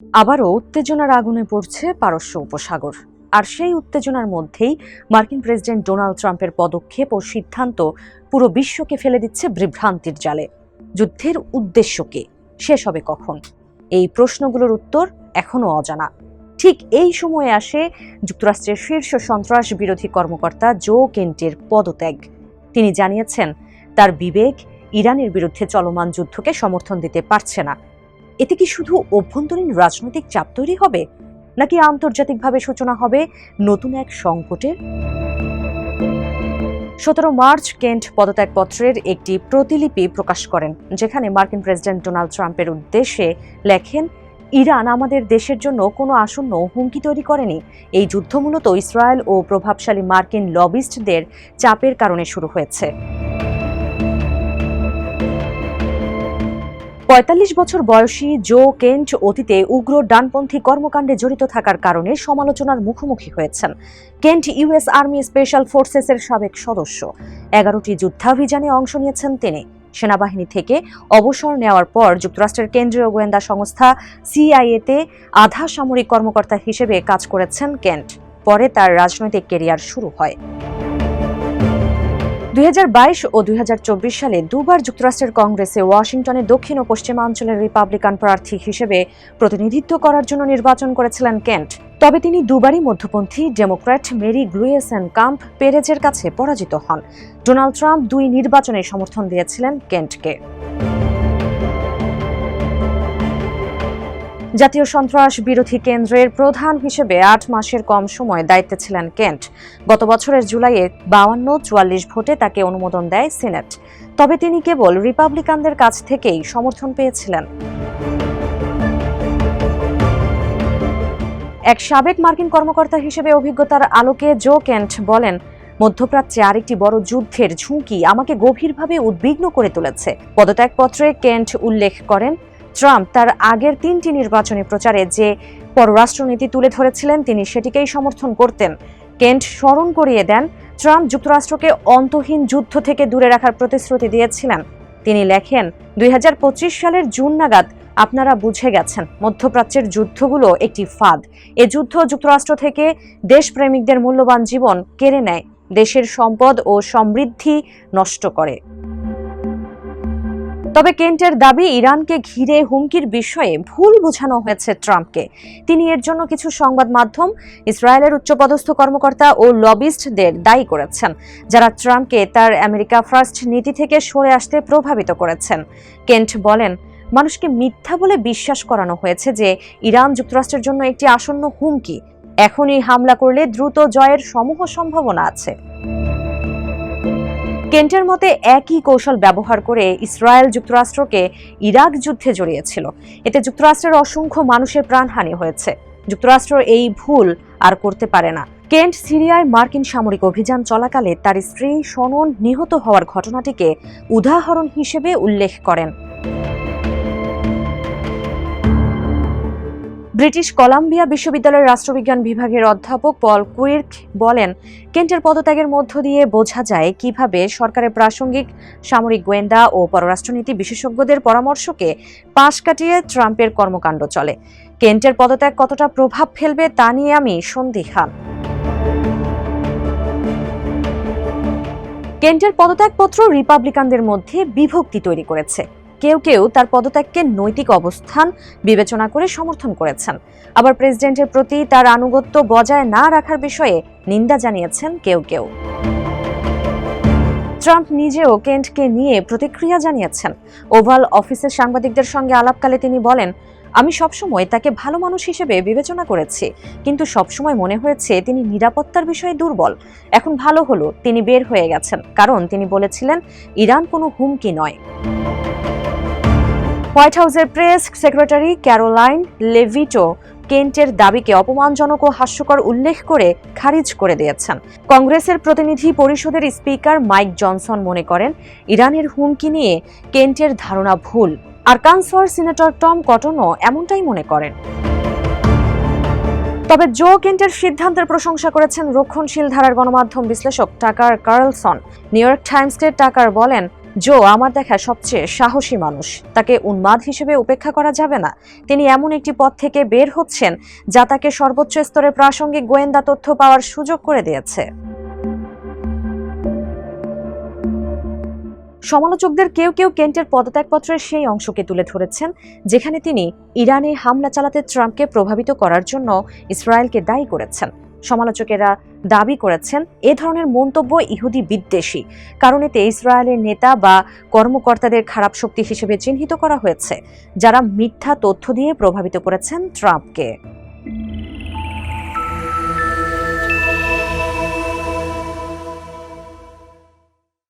আবারও উত্তেজনার আগুনে পড়ছে পারস্য উপসাগর। আর সেই উত্তেজনার মধ্যেই মার্কিন প্রেসিডেন্ট ডোনাল্ড ট্রাম্পের পদক্ষেপ ও সিদ্ধান্ত পুরো বিশ্বকে ফেলে দিচ্ছে বিভ্রান্তির জালে। যুদ্ধের উদ্দেশ্য কি, শেষ হবে কখন, এই প্রশ্নগুলোর উত্তর এখনও অজানা। ঠিক এই সময়ে আসে যুক্তরাষ্ট্রের শীর্ষ সন্ত্রাস বিরোধী কর্মকর্তা জো কেন্টের পদত্যাগ। তিনি জানিয়েছেন তার বিবেক ইরানের বিরুদ্ধে চলমান যুদ্ধকে সমর্থন দিতে পারছে না। এতে কি শুধু অভ্যন্তরীণ রাজনৈতিক চাপ তৈরি হবে, নাকি আন্তর্জাতিকভাবে সূচনা হবে নতুন এক সংকটের? 17 মার্চ কেন্ট পদত্যাগপত্রের একটি প্রতিলিপি প্রকাশ করেন, যেখানে মার্কিন প্রেসিডেন্ট ডোনাল্ড ট্রাম্পের উদ্দেশ্যে লেখেন, ইরান আমাদের দেশের জন্য কোনো আসন্ন হুমকি তৈরি করেনি। এই যুদ্ধ মূলত ইসরায়েল ও প্রভাবশালী মার্কিন লবিস্টদের চাপের কারণে শুরু হয়েছে। 45 বছর বয়সী জো কেন্ট অতীতে উগ্র ডানপন্থী কর্মকাণ্ডে জড়িত থাকার কারণে সমালোচনার মুখোমুখি হয়েছেন। কেন্ট ইউএস আর্মি স্পেশাল ফোর্সেসের সাবেক সদস্য। 11টি যুদ্ধাভিযানে অংশ নিয়েছেন তিনি। সেনাবাহিনী থেকে অবসর নেওয়ার পর যুক্তরাষ্ট্রের কেন্দ্রীয় গোয়েন্দা সংস্থা সিআইএতে আধা সামরিক কর্মকর্তা হিসেবে কাজ করেছেন কেন্ট। পরে তার রাজনৈতিক ক্যারিয়ার শুরু হয়। 2022 ও 2024 সালে দুবার যুক্তরাষ্ট্রের কংগ্রেসে ওয়াশিংটনের দক্ষিণ ও পশ্চিমাঞ্চলের রিপাবলিকান প্রার্থী হিসেবে প্রতিনিধিত্ব করার জন্য নির্বাচন করেছিলেন কেন্ট। তবে তিনি দুবারই মধ্যপন্থী ডেমোক্র্যাট মেরি গ্লুয়েসেন কাম্প পেরেজের কাছে পরাজিত হন। ডোনাল্ড ট্রাম্প দুই নির্বাচনে সমর্থন দিয়েছিলেন কেন্টকে। জাতীয় সন্ত্রাস বিরোধী কেন্দ্রের প্রধান হিসেবে 8 মাসের কম সময় দায়িত্বে ছিলেন কেন্ট। গত বছরের জুলাইয়ে 52-44 ভোটে তাকে অনুমোদন দেয় সিনেট। তবে তিনি কেবল রিপাবলিকানদের কাছ থেকেই সমর্থন পেয়েছিলেন। এক সাবেক মার্কিন কর্মকর্তা হিসেবে অভিজ্ঞতার আলোকে জো কেন্ট বলেন, মধ্যপ্রাচ্যে আরেকটি বড় যুদ্ধের ঝুঁকি আমাকে গভীরভাবে উদ্বিগ্ন করে তুলেছে। পদত্যাগপত্রে কেন্ট উল্লেখ করেন, ট্রাম্প তার আগের 3টি নির্বাচনী প্রচারে যে পররাষ্ট্রনীতি তুলে ধরেছিলেন তিনি সেটিকেই সমর্থন করতেন। কেন্ট স্মরণ করিয়ে দেন, ট্রাম্প যুক্তরাষ্ট্রকে অন্তহীন যুদ্ধ থেকে দূরে রাখার প্রতিশ্রুতি দিয়েছিলেন। তিনি লেখেন, 2025 সালের জুন নাগাদ আপনারা বুঝে গেছেন মধ্যপ্রাচ্যের যুদ্ধগুলো একটি ফাঁদ। এ যুদ্ধ যুক্তরাষ্ট্র থেকে দেশপ্রেমিকদের মূল্যবান জীবন কেড়ে নেয়, দেশের সম্পদ ও সমৃদ্ধি নষ্ট করে। তবে কেন্টের দাবি, ইরানকে ঘিরে হুমকির বিষয়ে ভুল বোঝানো হয়েছে ট্রাম্পকে। তিনি এর জন্য কিছু সংবাদ মাধ্যম, ইসরায়েলের উচ্চপদস্থ কর্মকর্তা ও লবিস্টদের দায়ী করেছেন, যারা ট্রাম্পকে তার আমেরিকা ফার্স্ট নীতি থেকে সরে আসতে প্রভাবিত করেছেন। কেন্ট বলেন, মানুষকে মিথ্যা বলে বিশ্বাস করানো হয়েছে যে ইরান যুক্তরাষ্ট্রের জন্য একটি আসন্ন হুমকি। এখনই হামলা করলে দ্রুত জয়ের সমূহ সম্ভাবনা আছে। কেন্টের মতে একই কৌশল ব্যবহার করে ইসরায়েল যুক্তরাষ্ট্রকে ইরাক যুদ্ধে জড়িয়েছিল। এতে যুক্তরাষ্ট্রের অসংখ্য মানুষের প্রাণহানি হয়েছে। যুক্তরাষ্ট্র এই ভুল আর করতে পারে না। কেন্ট সিরিয়ায় মার্কিন সামরিক অভিযান চলাকালে তার স্ত্রী শনন নিহত হওয়ার ঘটনাটিকে উদাহরণ হিসেবে উল্লেখ করেন। ব্রিটিশ কলাম্বিয়া বিশ্ববিদ্যালয়ের রাষ্ট্রবিজ্ঞান বিভাগের অধ্যাপক পল কুইর্ক বলেন, কেন্টের পদত্যাগের মধ্য দিয়ে বোঝা যায় কিভাবে সরকারের প্রাসঙ্গিক সামরিক গোয়েন্দা ও পররাষ্ট্রনীতি বিশেষজ্ঞদের পরামর্শকে পাশ কাটিয়ে ট্রাম্পের কর্মকাণ্ড চলে। কেন্টের পদত্যাগ কতটা প্রভাব ফেলবে তা নিয়ে আমি সন্দিহান। কেন্টের পদত্যাগপত্র রিপাবলিকানদের মধ্যে বিভক্তি তৈরি করেছে। কেউ কেউ তার পদত্যাগকে নৈতিক অবস্থান বিবেচনা করে সমর্থন করেছেন, আবার প্রেসিডেন্টের প্রতি তার আনুগত্য বজায় না রাখার বিষয়ে নিন্দা জানিয়েছেন কেউ কেউ। ট্রাম্প নিজেও কেন্টকে নিয়ে প্রতিক্রিয়া জানিয়েছেন। ওভাল অফিসের সাংবাদিকদের সঙ্গে আলাপকালে তিনি বলেন, আমি সবসময় তাকে ভালো মানুষ হিসেবে বিবেচনা করেছি, কিন্তু সবসময় মনে হয়েছে তিনি নিরাপত্তার বিষয়ে দুর্বল। এখন ভালো হলো তিনি বের হয়ে গেছেন, কারণ তিনি বলেছিলেন ইরান কোনো হুমকি নয়। হোয়াইট হাউসের প্রেস সেক্রেটারি ক্যারোলাইন লেভিটো কেন্টের দাবিকে অপমানজনক ও হাস্যকর উল্লেখ করে খারিজ করে দিয়েছেন। কংগ্রেসের প্রতিনিধি পরিষদের স্পিকার মাইক জনসন মনে করেন, ইরানের হুমকি নিয়ে কেন্টের ধারণা ভুল। আরকানসর সিনেটর টম কটনও এমনটাই মনে করেন। তবে জো কেন্টের সিদ্ধান্তের প্রশংসা করেছেন রক্ষণশীল ধারার গণমাধ্যম বিশ্লেষক টাকার কার্লসন। নিউ ইয়র্ক টাইমসকে টাকার বলেন, জো আমার দেখা সবচেয়ে সাহসী মানুষ, তাকে উন্মাদ হিসেবে উপেক্ষা করা যাবে না। তিনি এমন একটি পথ থেকে বের হচ্ছেন যা তাকে সর্বোচ্চ স্তরের প্রাসঙ্গিক গোয়েন্দা তথ্য পাওয়ার সুযোগ করে দিয়েছে। সমালোচকদের কেউ কেউ কেন্টের পদত্যাগপত্রের সেই অংশকে তুলে ধরেছেন যেখানে তিনি ইরানে হামলা চালাতে ট্রাম্পকে প্রভাবিত করার জন্য ইসরায়েলকে দায়ী করেছেন। সমালোচকেরা দাবি করেছেন এ ধরনের মন্তব্য ইহুদি বিদ্বেষী, কারণ এতে ইসরায়েলের নেতা বা কর্মকর্তাদের খারাপ শক্তি হিসেবে চিহ্নিত করা হয়েছে, যারা মিথ্যা তথ্য দিয়ে প্রভাবিত করেছেন ট্রাম্পকে।